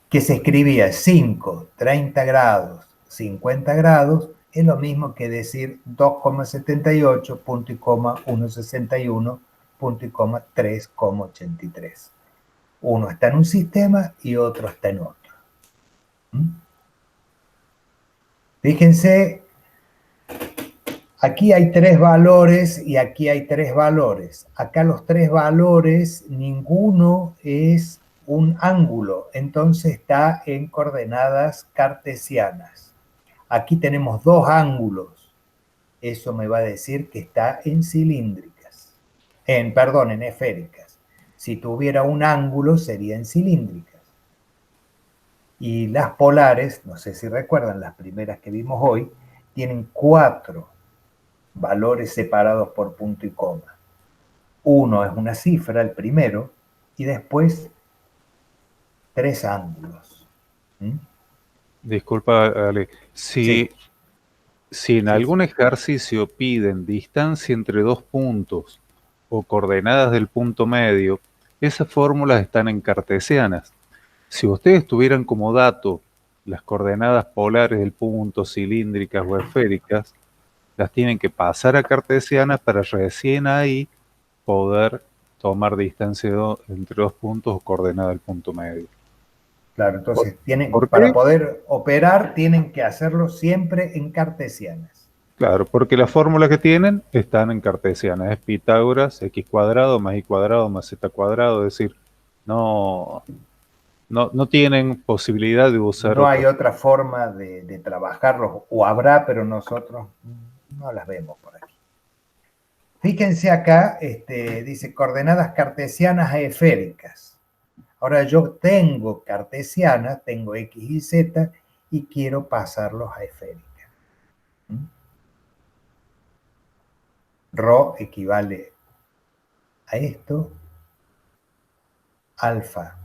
Speaker 1: Que se escribía 5, 30 grados, 50 grados, es lo mismo que decir 2,78, punto y coma, 1,61, punto y coma, 3,83. Uno está en un sistema y otro está en otro. Fíjense, aquí hay 3 valores y aquí hay 3 valores. Acá los 3 valores, ninguno es un ángulo, entonces está en coordenadas cartesianas. Aquí tenemos 2 ángulos. Eso me va a decir que está en cilíndricas. En esféricas. Si tuviera un ángulo, sería en cilíndricas. Y las polares, no sé si recuerdan, las primeras que vimos hoy, tienen 4 valores separados por punto y coma. Uno es una cifra, el primero, y después 3 ángulos.
Speaker 2: Disculpa, Ale. Si en algún ejercicio piden distancia entre dos puntos o coordenadas del punto medio, esas fórmulas están en cartesianas. Si ustedes tuvieran como dato las coordenadas polares del punto, cilíndricas o esféricas, las tienen que pasar a cartesianas para recién ahí poder tomar distancia entre dos puntos o coordenada del punto medio.
Speaker 1: Claro, entonces para poder operar tienen que hacerlo siempre en cartesianas.
Speaker 2: Claro, porque las fórmulas que tienen están en cartesiana. Es Pitágoras, x cuadrado más y cuadrado más z cuadrado. Es decir, no, no tienen posibilidad de usar
Speaker 1: No hay
Speaker 2: otras.
Speaker 1: otra forma de trabajarlos, o habrá, pero nosotros no las vemos por aquí. Fíjense acá, dice coordenadas cartesianas e esféricas. Ahora yo tengo cartesianas, tengo x y z, y quiero pasarlos a esféricas. Rho equivale a esto, alfa,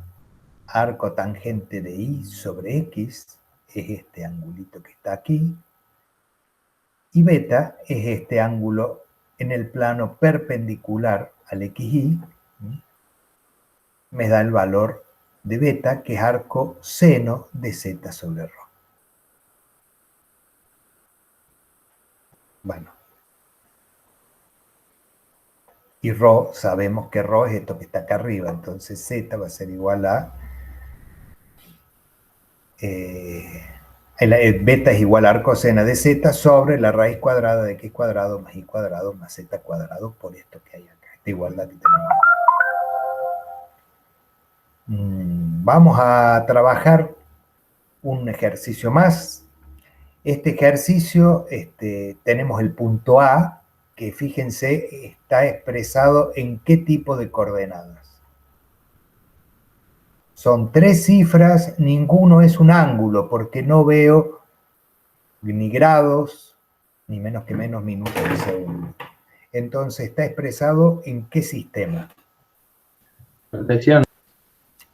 Speaker 1: arco tangente de y sobre x, es este angulito que está aquí, y beta es este ángulo en el plano perpendicular al xy, me da el valor de beta, que es arco seno de z sobre rho. Bueno, y rho, sabemos que rho es esto que está acá arriba, entonces z va a ser igual a... beta es igual a arco seno de z sobre la raíz cuadrada de x cuadrado más y cuadrado más z cuadrado por esto que hay acá, esta igualdad que tenemos. Vamos a trabajar un ejercicio más. Este ejercicio, tenemos el punto A, que fíjense, está expresado en qué tipo de coordenadas. Son 3 cifras, ninguno es un ángulo, porque no veo ni grados, ni menos que menos minutos de segundo. Entonces, ¿está expresado en qué sistema?
Speaker 3: Cartesiano.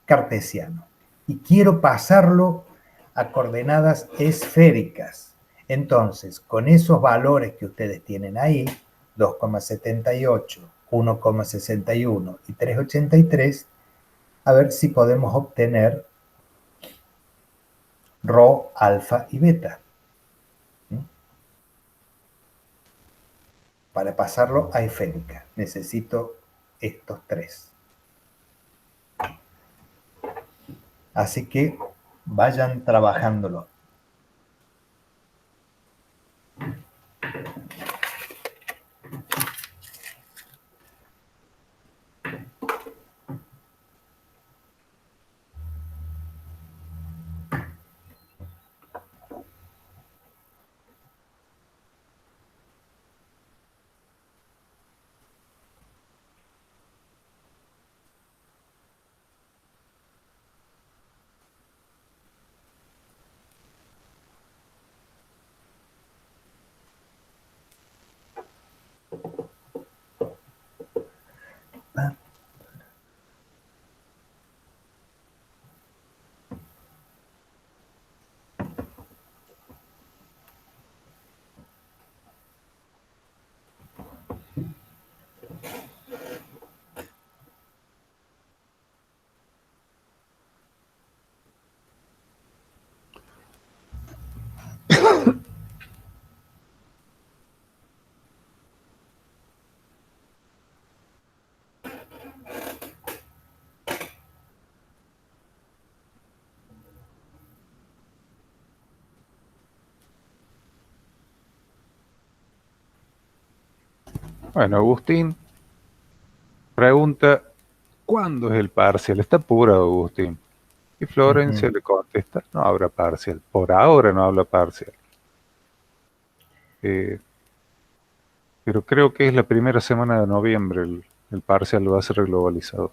Speaker 1: Cartesiano. Y quiero pasarlo a coordenadas esféricas. Entonces, con esos valores que ustedes tienen ahí, 2,78, 1,61 y 3,83, a ver si podemos obtener rho, alfa y beta. Para pasarlo a esférica, necesito estos 3. Así que vayan trabajándolo.
Speaker 2: Bueno, Agustín pregunta, ¿cuándo es el parcial? Está apurado, Agustín. Y Florencia le contesta, no habrá parcial. Por ahora no habla parcial. Pero creo que es la primera semana de noviembre el parcial lo va a hacer el globalizador.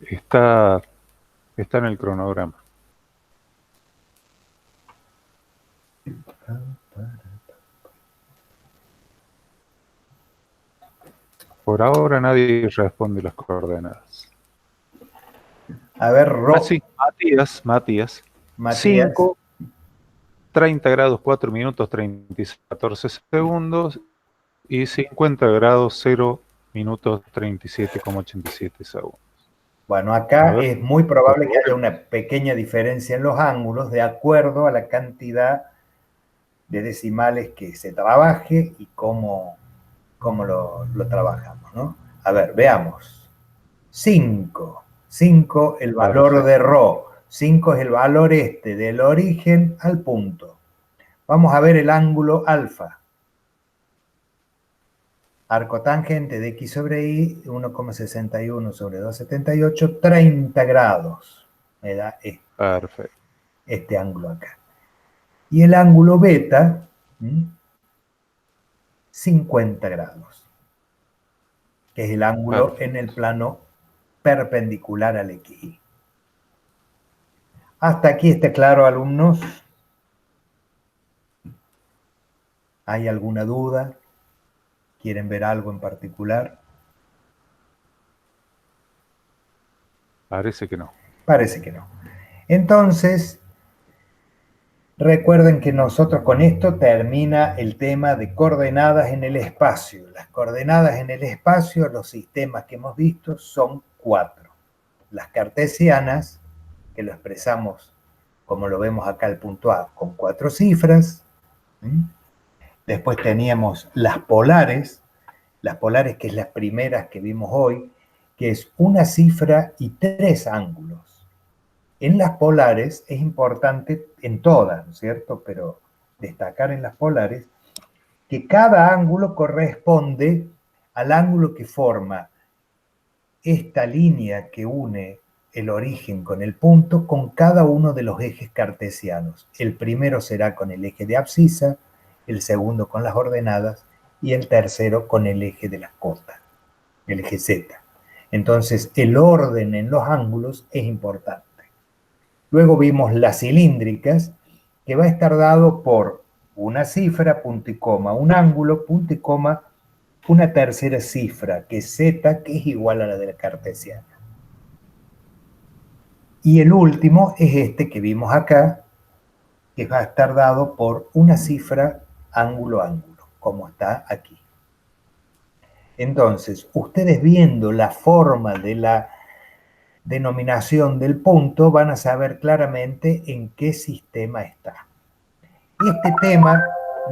Speaker 2: Está en el cronograma. Por ahora nadie responde las coordenadas.
Speaker 1: A ver, Rho.
Speaker 2: Sí, Matías. 5, 30 grados 4 minutos 14 segundos y 50 grados 0 minutos 37,87 segundos.
Speaker 1: Bueno, acá es muy probable que haya una pequeña diferencia en los ángulos de acuerdo a la cantidad de decimales que se trabaje y cómo lo trabajamos, ¿no? A ver, veamos. 5, el valor de Rho. 5 es el valor del origen al punto. Vamos a ver el ángulo alfa. Arco tangente de x sobre y, 1,61 sobre 2,78, 30 grados. Me da
Speaker 2: Perfecto.
Speaker 1: este ángulo acá. Y el ángulo beta, 50 grados, que es el ángulo en el plano perpendicular al XY. ¿Hasta aquí está claro, alumnos? ¿Hay alguna duda? ¿Quieren ver algo en particular?
Speaker 2: Parece que no.
Speaker 1: Parece que no. Entonces, recuerden que nosotros con esto termina el tema de coordenadas en el espacio. Las coordenadas en el espacio, los sistemas que hemos visto son 4. Las cartesianas, que lo expresamos como lo vemos acá el punto A, con 4 cifras. Después teníamos las polares que es las primeras que vimos hoy, que es una cifra y 3 ángulos. En las polares es importante, en todas, ¿no es cierto? Pero destacar en las polares, que cada ángulo corresponde al ángulo que forma esta línea que une el origen con el punto con cada uno de los ejes cartesianos. El primero será con el eje de abscisa, el segundo con las ordenadas y el tercero con el eje de las cotas, el eje Z. Entonces, el orden en los ángulos es importante. Luego vimos las cilíndricas, que va a estar dado por una cifra, punto y coma, un ángulo, punto y coma, una tercera cifra, que es Z, que es igual a la de la cartesiana. Y el último es este que vimos acá, que va a estar dado por una cifra ángulo, ángulo, como está aquí. Entonces, ustedes viendo la forma de la denominación del punto, van a saber claramente en qué sistema está. Este tema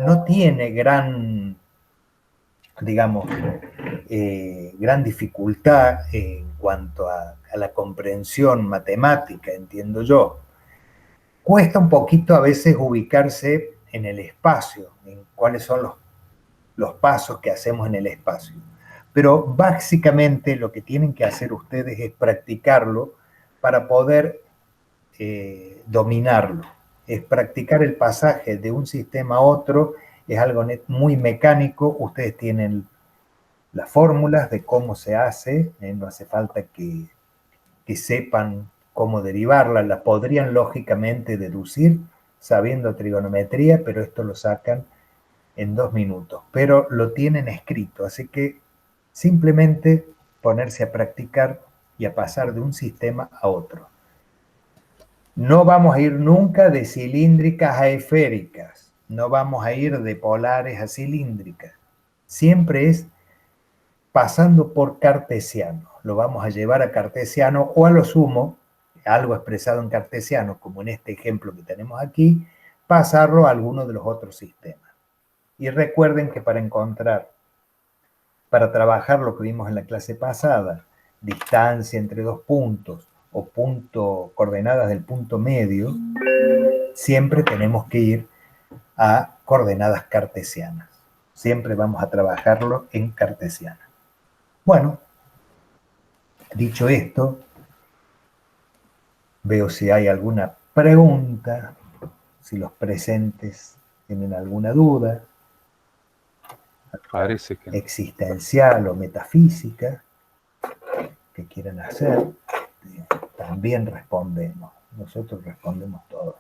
Speaker 1: no tiene gran, digamos, gran dificultad en cuanto a la comprensión matemática, entiendo yo. Cuesta un poquito a veces ubicarse en el espacio, en cuáles son los pasos que hacemos en el espacio. Pero básicamente lo que tienen que hacer ustedes es practicarlo para poder dominarlo. Es practicar el pasaje de un sistema a otro, es algo muy mecánico. Ustedes tienen las fórmulas de cómo se hace, no hace falta que sepan cómo derivarla, la podrían lógicamente deducir sabiendo trigonometría, pero esto lo sacan en 2 minutos, pero lo tienen escrito, así que simplemente ponerse a practicar y a pasar de un sistema a otro. No vamos a ir nunca de cilíndricas a esféricas, no vamos a ir de polares a cilíndricas, siempre es pasando por cartesiano, lo vamos a llevar a cartesiano o a lo sumo, algo expresado en cartesiano, como en este ejemplo que tenemos aquí, pasarlo a alguno de los otros sistemas. Y recuerden que para trabajar lo que vimos en la clase pasada, distancia entre dos puntos o coordenadas del punto medio, siempre tenemos que ir a coordenadas cartesianas. Siempre vamos a trabajarlo en cartesiana. Bueno, dicho esto, veo si hay alguna pregunta, si los presentes tienen alguna duda.
Speaker 2: Parece que no.
Speaker 1: Existencial o metafísica que quieran hacer, también respondemos. Nosotros respondemos todo.